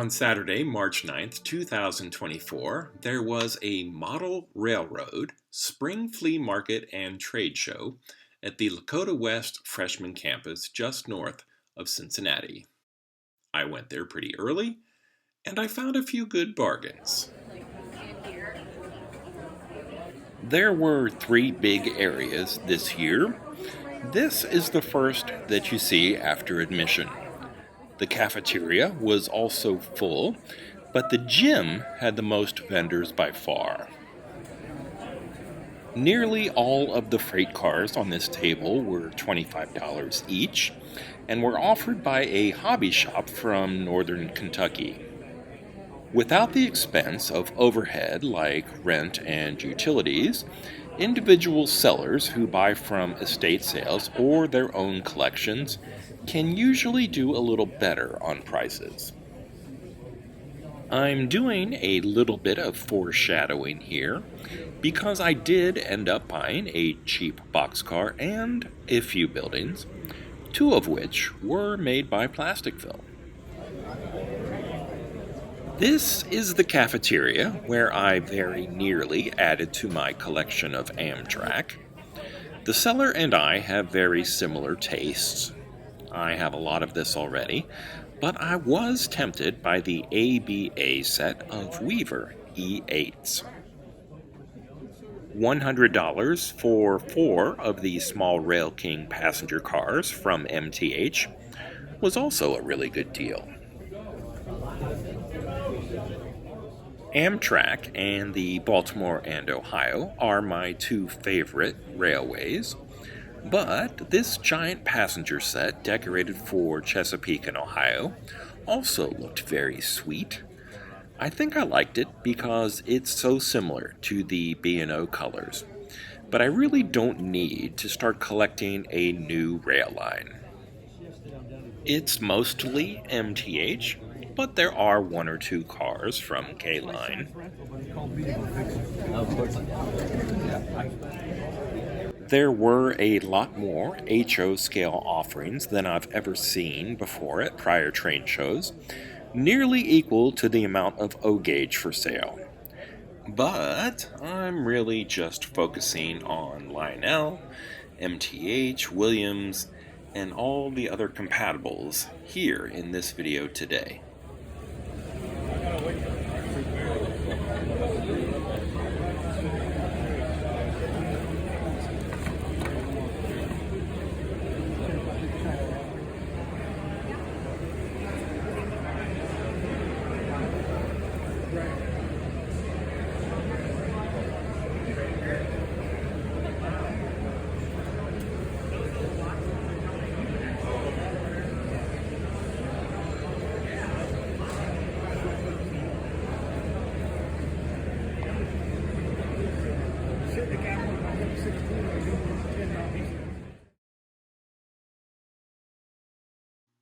On Saturday, March 9th, 2024, there was a model railroad, spring flea market, and trade show at the Lakota West freshman campus just north of Cincinnati. I went there pretty early, and I found a few good bargains. There were three big areas this year. This is the first that you see after admission. The cafeteria was also full, but the gym had the most vendors by far. Nearly all of the freight cars on this table were $25 each and were offered by a hobby shop from northern Kentucky. Without the expense of overhead like rent and utilities, individual sellers who buy from estate sales or their own collections can usually do a little better on prices. I'm doing a little bit of foreshadowing here because I did end up buying a cheap boxcar and a few buildings, two of which were made by Plasticville. This is the cafeteria where I very nearly added to my collection of Amtrak. The seller and I have very similar tastes. I have a lot of this already, but I was tempted by the ABA set of Weaver E8s. $100 for 4 of the small Rail King passenger cars from MTH was also a really good deal. Amtrak and the Baltimore and Ohio are my two favorite railways, but this giant passenger set decorated for Chesapeake and Ohio also looked very sweet. I think I liked it because it's so similar to the B&O colors, but I really don't need to start collecting a new rail line. It's mostly MTH, but there are one or two cars from K-Line. There were a lot more HO scale offerings than I've ever seen before at prior train shows, nearly equal to the amount of O gauge for sale. But I'm really just focusing on Lionel, MTH, Williams, and all the other compatibles here in this video today.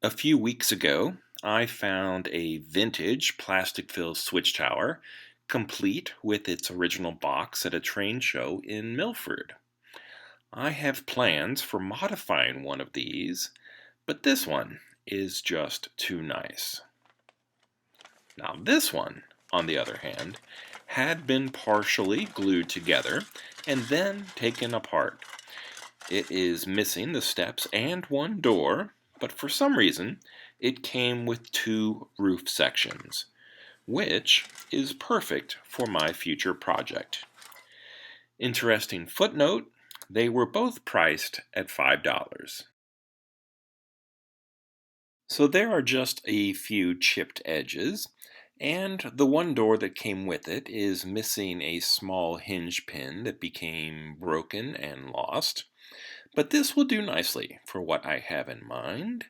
A few weeks ago, I found a vintage Plasticville switch tower, complete with its original box at a train show in Milford. I have plans for modifying one of these, but this one is just too nice. Now this one, on the other hand, had been partially glued together and then taken apart. It is missing the steps and one door, but for some reason, it came with 2 roof sections, which is perfect for my future project. Interesting footnote, they were both priced at $5. So there are just a few chipped edges, and the one door that came with it is missing a small hinge pin that became broken and lost. But this will do nicely for what I have in mind.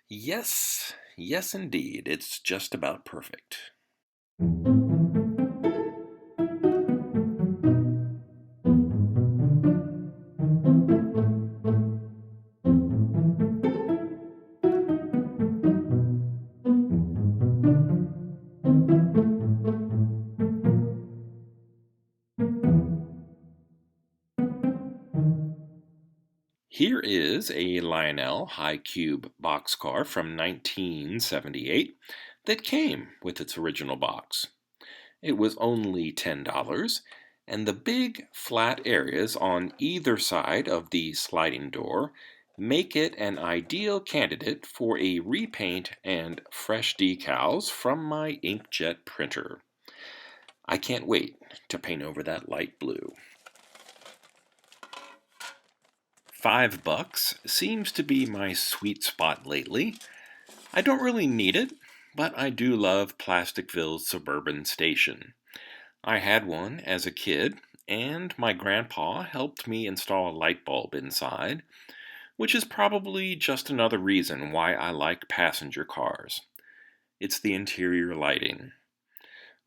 Yes indeed, it's just about perfect. Here is a Lionel High Cube boxcar from 1978 that came with its original box. It was only $10, and the big flat areas on either side of the sliding door make it an ideal candidate for a repaint and fresh decals from my inkjet printer. I can't wait to paint over that light blue. $5 seems to be my sweet spot lately. I don't really need it, but I do love Plasticville's suburban station. I had one as a kid, and my grandpa helped me install a light bulb inside, which is probably just another reason why I like passenger cars. It's the interior lighting.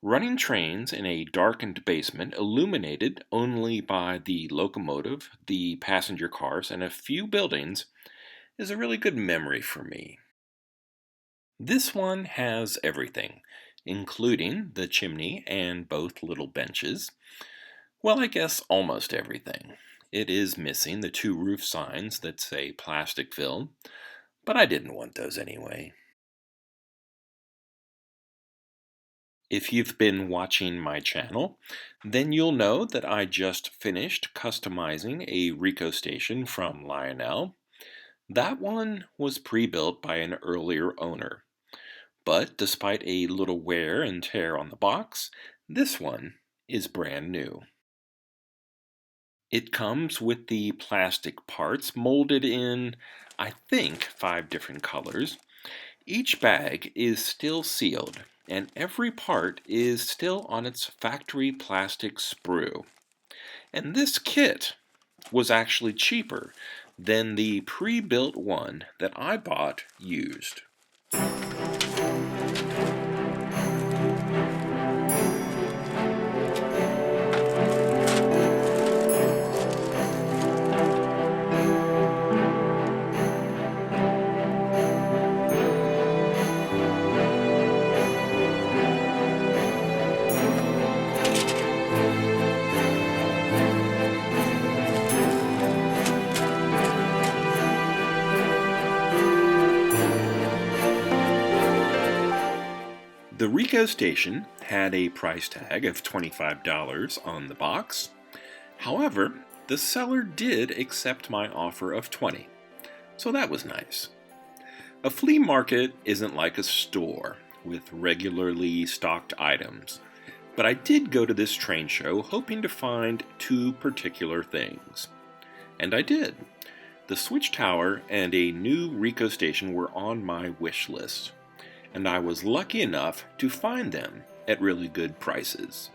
Running trains in a darkened basement illuminated only by the locomotive, the passenger cars, and a few buildings is a really good memory for me. This one has everything, including the chimney and both little benches. Well, I guess almost everything. It is missing the two roof signs that say Plasticville, but I didn't want those anyway. If you've been watching my channel, then you'll know that I just finished customizing a Rico station from Lionel. That one was pre-built by an earlier owner, but despite a little wear and tear on the box, this one is brand new. It comes with the plastic parts molded in, I think, 5 different colors. Each bag is still sealed, and every part is still on its factory plastic sprue. And this kit was actually cheaper than the pre-built one that I bought used. The Rico station had a price tag of $25 on the box. However, the seller did accept my offer of $20, so that was nice. A flea market isn't like a store with regularly stocked items, but I did go to this train show hoping to find 2 particular things. And I did. The switch tower and a new Rico station were on my wish list, and I was lucky enough to find them at really good prices.